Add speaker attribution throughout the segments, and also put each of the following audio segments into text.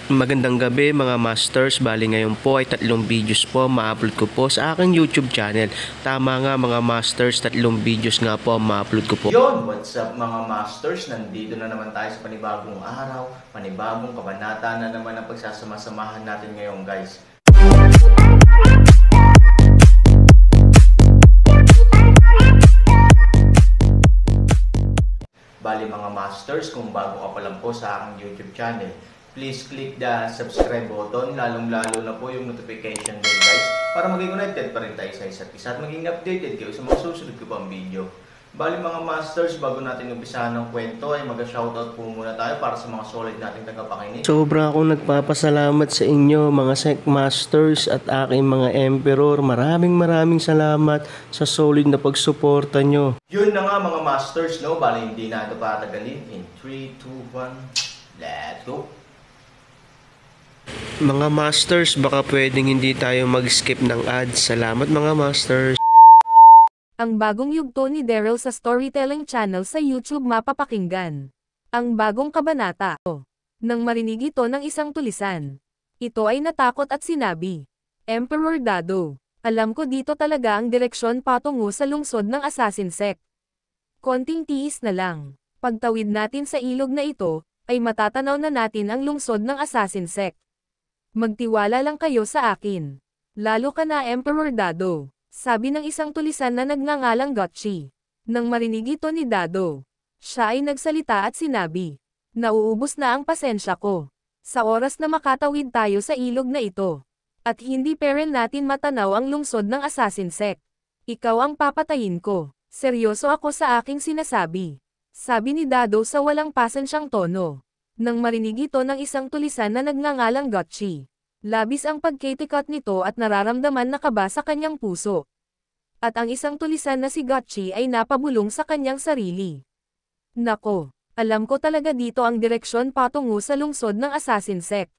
Speaker 1: Magandang gabi mga masters, bali ngayon po ay 3 videos po ma-upload ko po sa aking YouTube channel. Tama nga mga masters, 3 videos nga po ma-upload ko po.
Speaker 2: Yon, what's up mga masters? Nandito na naman tayo sa panibagong araw, panibagong kabanata na naman ang pagsasama-samahan natin ngayon guys. Bali mga masters, kung bago ka pa lang po sa aking YouTube channel, please click the subscribe button, lalong-lalo na po yung notification bell guys, para maging connected pa rin tayo sa isa't isa at maging updated kayo sa mga susunod ko pang video. Bali mga masters, bago natin umpisahan ng kwento ay mag-shoutout po muna tayo para sa mga solid nating tagapakinig.
Speaker 1: Sobra akong nagpapasalamat sa inyo mga Sec Masters at aking mga Emperor. Maraming salamat sa solid na pagsuporta nyo.
Speaker 2: Yun na nga mga masters, no? Bali hindi na ito patagalin. In 3, 2, 1, let's go!
Speaker 1: Mga masters, baka pwedeng hindi tayo mag-skip ng ads. Salamat mga masters.
Speaker 3: Ang bagong yugto ni Daryl sa Storytelling Channel sa YouTube mapapakinggan. Ang bagong kabanata. Nang marinig ito ng isang tulisan. Ito ay natakot at sinabi, Emperor Dado, alam ko dito talaga ang direksyon patungo sa lungsod ng Assassin Sect. Konting tiis na lang. Pagtawid natin sa ilog na ito, ay matatanaw na natin ang lungsod ng Assassin Sect. Magtiwala lang kayo sa akin. Lalo ka na Emperor Dado. Sabi ng isang tulisan na nagngangalang Gotchi. Nang marinig ito ni Dado, siya ay nagsalita at sinabi, nauubos na ang pasensya ko. Sa oras na makatawid tayo sa ilog na ito. At hindi pa rin natin matanaw ang lungsod ng Assassin Sect. Ikaw ang papatayin ko. Seryoso ako sa aking sinasabi. Sabi ni Dado sa walang pasensyang tono. Nang marinig ito ng isang tulisan na nagngangalang Gotchi. Labis ang pagkitikot nito at nararamdaman na kaba sa kanyang puso. At ang isang tulisan na si Gotchi ay napabulong sa kanyang sarili. Nako, alam ko talaga dito ang direksyon patungo sa lungsod ng Assassin Sect.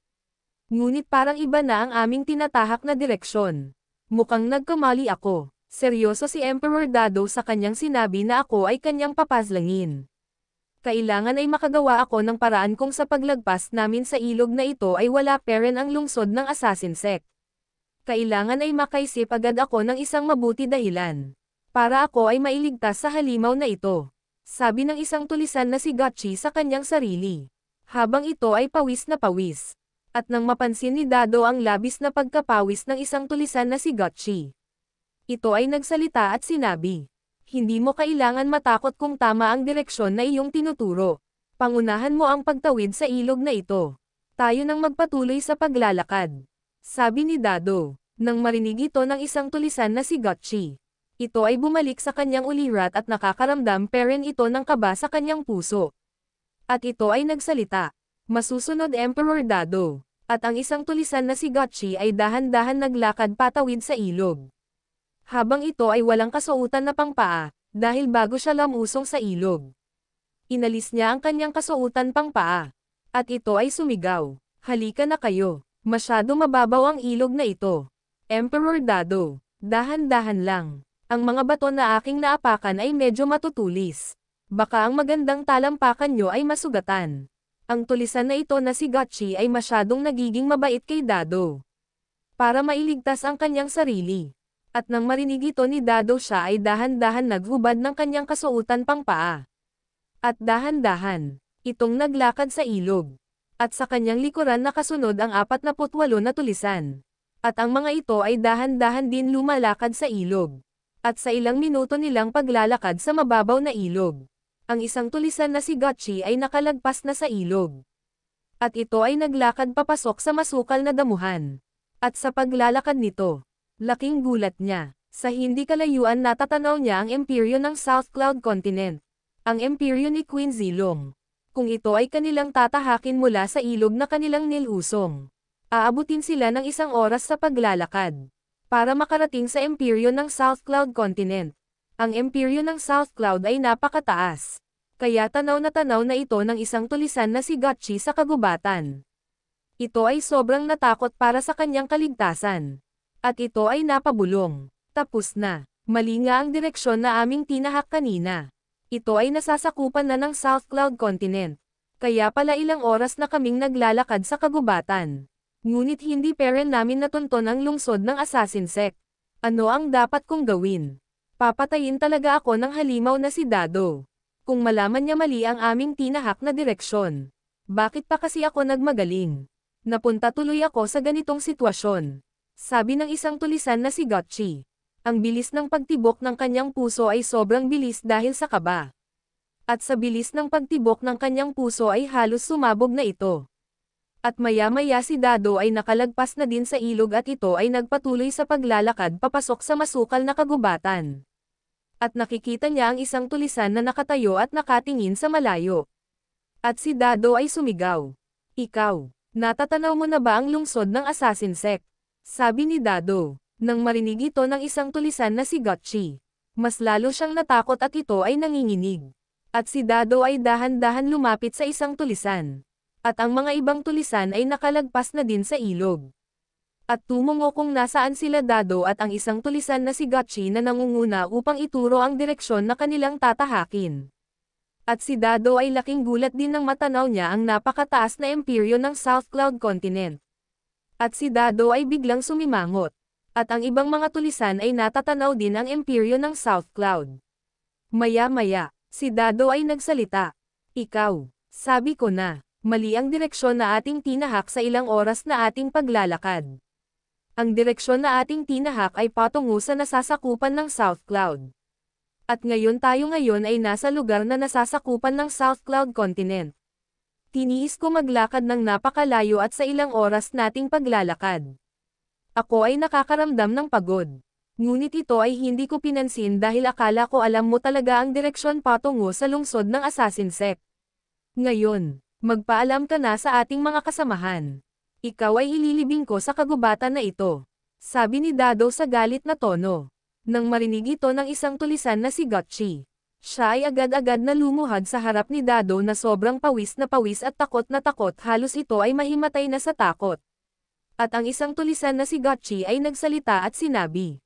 Speaker 3: Ngunit parang iba na ang aming tinatahak na direksyon. Mukhang nagkamali ako. Seryoso si Emperor Dado sa kanyang sinabi na ako ay kanyang papaslangin. Kailangan ay makagawa ako ng paraan kung sa paglagpas namin sa ilog na ito ay wala pa rin ang lungsod ng Assassin Sect. Kailangan ay makaisip agad ako ng isang mabuti dahilan. Para ako ay mailigtas sa halimaw na ito. Sabi ng isang tulisan na si Gotchi sa kanyang sarili. Habang ito ay pawis na pawis. At nang mapansin ni Dado ang labis na pagkapawis ng isang tulisan na si Gotchi. Ito ay nagsalita at sinabi. Hindi mo kailangan matakot kung tama ang direksyon na iyong tinuturo. Pangunahan mo ang pagtawid sa ilog na ito. Tayo nang magpatuloy sa paglalakad. Sabi ni Dado, nang marinig ito ng isang tulisan na si Gotchi. Ito ay bumalik sa kanyang ulirat at nakakaramdam pa rin ito ng kaba sa kanyang puso. At ito ay nagsalita, masusunod Emperor Dado. At ang isang tulisan na si Gotchi ay dahan-dahan naglakad patawid sa ilog. Habang ito ay walang kasuotan na pangpaa, dahil bago siya lamusong sa ilog. Inalis niya ang kanyang kasuotan pangpaa. At ito ay sumigaw, halika na kayo, masyado mababaw ang ilog na ito. Emperor Dado, dahan-dahan lang. Ang mga bato na aking naapakan ay medyo matutulis. Baka ang magandang talampakan nyo ay masugatan. Ang tulisan na ito na si Gotchi ay masyadong nagiging mabait kay Dado. Para mailigtas ang kanyang sarili. At nang marinig ito ni Dado siya ay dahan-dahan naghubad ng kanyang kasuotan pangpaa. At dahan-dahan, itong naglakad sa ilog. At sa kanyang likuran nakasunod ang 48 na tulisan. At ang mga ito ay dahan-dahan din lumalakad sa ilog. At sa ilang minuto nilang paglalakad sa mababaw na ilog. Ang isang tulisan na si Gotchi ay nakalagpas na sa ilog. At ito ay naglakad papasok sa masukal na damuhan. At sa paglalakad nito, laking gulat niya. Sa hindi kalayuan natatanaw niya ang imperyo ng South Cloud Continent. Ang imperyo ni Queen Zilong. Kung ito ay kanilang tatahakin mula sa ilog na kanilang nilusong. Aabutin sila ng 1 oras sa paglalakad. Para makarating sa imperyo ng South Cloud Continent. Ang imperyo ng South Cloud ay napakataas. Kaya tanaw na ito ng isang tulisan na si Gotchi sa kagubatan. Ito ay sobrang natakot para sa kanyang kaligtasan. At ito ay napabulong. Tapos na. Mali nga ang direksyon na aming tinahak kanina. Ito ay nasasakupan na ng South Cloud Continent. Kaya pala ilang oras na kaming naglalakad sa kagubatan. Ngunit hindi pa rin namin natunton ang lungsod ng assassin sect. Ano ang dapat kong gawin? Papatayin talaga ako ng halimaw na si Dado. Kung malaman niya mali ang aming tinahak na direksyon. Bakit pa kasi ako nagmagaling? Napunta tuloy ako sa ganitong sitwasyon. Sabi ng isang tulisan na si Gotchi. Ang bilis ng pagtibok ng kanyang puso ay sobrang bilis dahil sa kaba. At sa bilis ng pagtibok ng kanyang puso ay halos sumabog na ito. At maya-maya si Dado ay nakalagpas na din sa ilog at ito ay nagpatuloy sa paglalakad papasok sa masukal na kagubatan. At nakikita niya ang isang tulisan na nakatayo at nakatingin sa malayo. At si Dado ay sumigaw. Ikaw, natatanaw mo na ba ang lungsod ng assassin sect? Sabi ni Dado. Nang marinig ito ng isang tulisan na si Gotchi. Mas lalo siyang natakot at ito ay nanginginig. At si Dado ay dahan-dahan lumapit sa isang tulisan. At ang mga ibang tulisan ay nakalagpas na din sa ilog. At tumungo kung nasaan sila Dado at ang isang tulisan na si Gotchi na nangunguna upang ituro ang direksyon na kanilang tatahakin. At si Dado ay laking gulat din nang matanaw niya ang napakataas na imperyo ng South Cloud Continent. At si Dado ay biglang sumimangot. At ang ibang mga tulisan ay natatanaw din ang imperyo ng South Cloud. Maya-maya, si Dado ay nagsalita. Ikaw, sabi ko na. Mali ang direksyon na ating tinahak sa ilang oras na ating paglalakad. Ang direksyon na ating tinahak ay patungo sa nasasakupan ng South Cloud. At ngayon ay nasa lugar na nasasakupan ng South Cloud Continent. Tiniis ko maglakad ng napakalayo at sa ilang oras nating paglalakad. Ako ay nakakaramdam ng pagod. Ngunit ito ay hindi ko pinansin dahil akala ko alam mo talaga ang direksyon patungo sa lungsod ng assassin sect. Ngayon, magpaalam ka na sa ating mga kasamahan. Ikaw ay ililibing ko sa kagubatan na ito. Sabi ni Dado sa galit na tono. Nang marinig ito ng isang tulisan na si Gotchi. Siya ay agad-agad na lumuhad sa harap ni Dado na sobrang pawis na pawis at takot na takot halos ito ay mahimatay na sa takot. At ang isang tulisan na si Gotchi ay nagsalita at sinabi.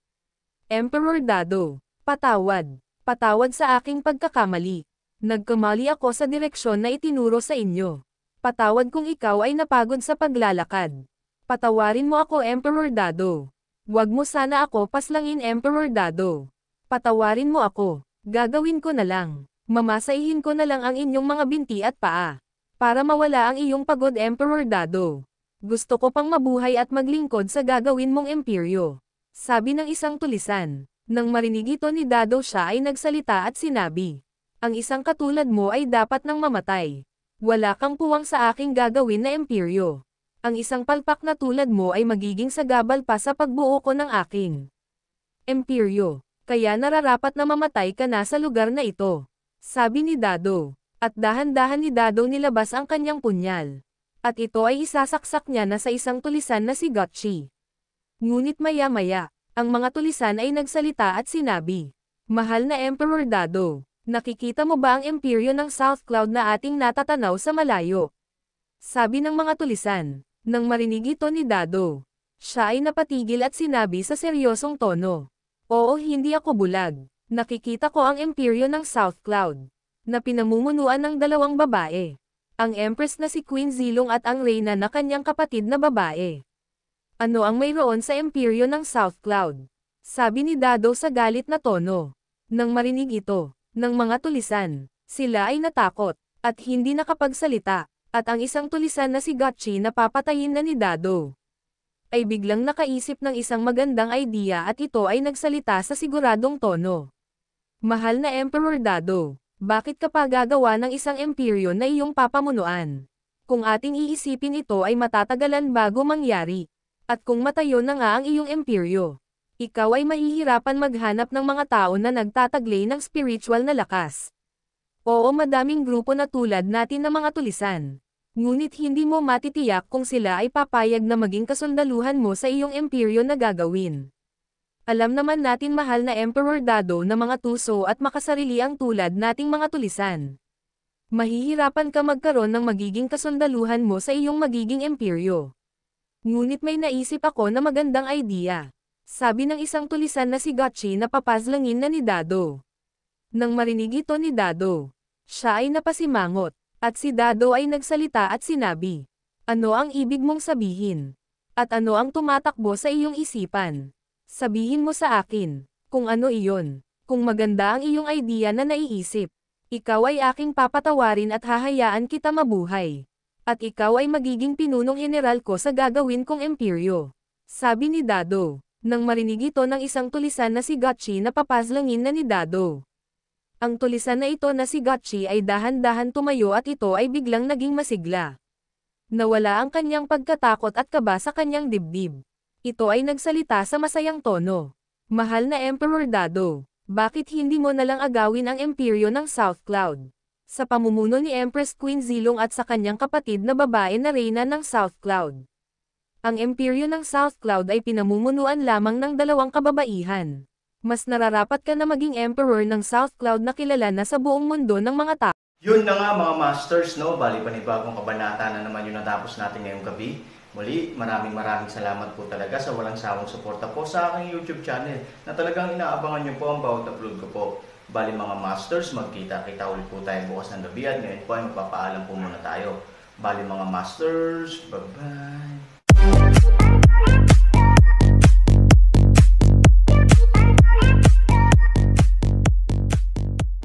Speaker 3: Emperor Dado, patawad. Patawad sa aking pagkakamali. Nagkamali ako sa direksyon na itinuro sa inyo. Patawad kung ikaw ay napagod sa paglalakad. Patawarin mo ako Emperor Dado. Huwag mo sana ako paslangin Emperor Dado. Patawarin mo ako. Gagawin ko na lang. Mamasaihin ko na lang ang inyong mga binti at paa. Para mawala ang iyong pagod Emperor Dado. Gusto ko pang mabuhay at maglingkod sa gagawin mong imperyo. Sabi ng isang tulisan. Nang marinig ito ni Dado siya ay nagsalita at sinabi. Ang isang katulad mo ay dapat nang mamatay. Wala kang puwang sa aking gagawin na imperyo. Ang isang palpak na tulad mo ay magiging sagabal pa sa pagbuo ko ng aking imperyo. Kaya nararapat na mamatay ka na sa lugar na ito. Sabi ni Dado. At dahan-dahan ni Dado nilabas ang kanyang punyal. At ito ay isasaksak niya na sa isang tulisan na si Gotchi. Ngunit maya-maya, ang mga tulisan ay nagsalita at sinabi. Mahal na Emperor Dado. Nakikita mo ba ang imperyo ng South Cloud na ating natatanaw sa malayo? Sabi ng mga tulisan. Nang marinig ito ni Dado. Siya ay napatigil at sinabi sa seryosong tono. Oo, hindi ako bulag. Nakikita ko ang imperyo ng South Cloud. Na pinamumunuan ng dalawang babae. Ang Empress na si Queen Zilong at ang Reyna na kanyang kapatid na babae. Ano ang mayroon sa imperyo ng South Cloud? Sabi ni Dado sa galit na tono. Nang marinig ito. Ng mga tulisan, sila ay natakot, at hindi nakapagsalita, at ang isang tulisan na si Gotchi na papatayin na ni Dado, ay biglang nakaisip ng isang magandang idea at ito ay nagsalita sa siguradong tono. Mahal na Emperor Dado, bakit ka pa gagawa ng isang imperyo na iyong papamunuan? Kung ating iisipin ito ay matatagalan bago mangyari, at kung matayo na nga ang iyong imperyo, ikaw ay mahihirapan maghanap ng mga tao na nagtataglay ng spiritual na lakas. Oo, madaming grupo na tulad natin na mga tulisan. Ngunit hindi mo matitiyak kung sila ay papayag na maging kasundaluhan mo sa iyong imperyo na gagawin. Alam naman natin mahal na Emperor Dado na mga tuso at makasarili ang tulad nating mga tulisan. Mahihirapan ka magkaroon ng magiging kasundaluhan mo sa iyong magiging imperyo. Ngunit may naisip ako na magandang idea. Sabi ng isang tulisan na si Gotchi na papazlangin na ni Dado. Nang marinig ito ni Dado, siya ay napasimangot, At si Dado ay nagsalita at sinabi, "Ano ang ibig mong sabihin? At ano ang tumatakbo sa iyong isipan? Sabihin mo sa akin, kung ano iyon. Kung maganda ang iyong idea na naiisip, ikaw ay aking papatawarin at hahayaan kita mabuhay. At ikaw ay magiging pinunong general ko sa gagawin kong imperyo." Sabi ni Dado. Nang marinig ito ng isang tulisan na si Gotchi na papazlangin na ni Dado. Ang tulisan na ito na si Gotchi ay dahan-dahan tumayo at ito ay biglang naging masigla. Nawala ang kanyang pagkatakot at kaba sa kanyang dibdib. Ito ay nagsalita sa masayang tono. "Mahal na Emperor Dado, bakit hindi mo nalang agawin ang imperyo ng South Cloud? Sa pamumuno ni Empress Queen Zilong at sa kanyang kapatid na babae na reyna ng South Cloud. Ang imperyo ng South Cloud ay pinamumunuan lamang ng dalawang kababaihan. Mas nararapat ka na maging emperor ng South Cloud na kilala na sa buong mundo ng mga tao."
Speaker 2: Yun na nga mga masters, no? Bali panibagong kabanata na naman yung natapos natin ngayong gabi. Muli, maraming salamat po talaga sa walang sawang suporta po sa aking YouTube channel na talagang inaabangan nyo po ang bawat upload ko po. Bali mga masters, magkita-kita ulit po tayo bukas ng gabi at ngayon po ay magpapaalam po muna tayo. Bali mga masters, bye-bye!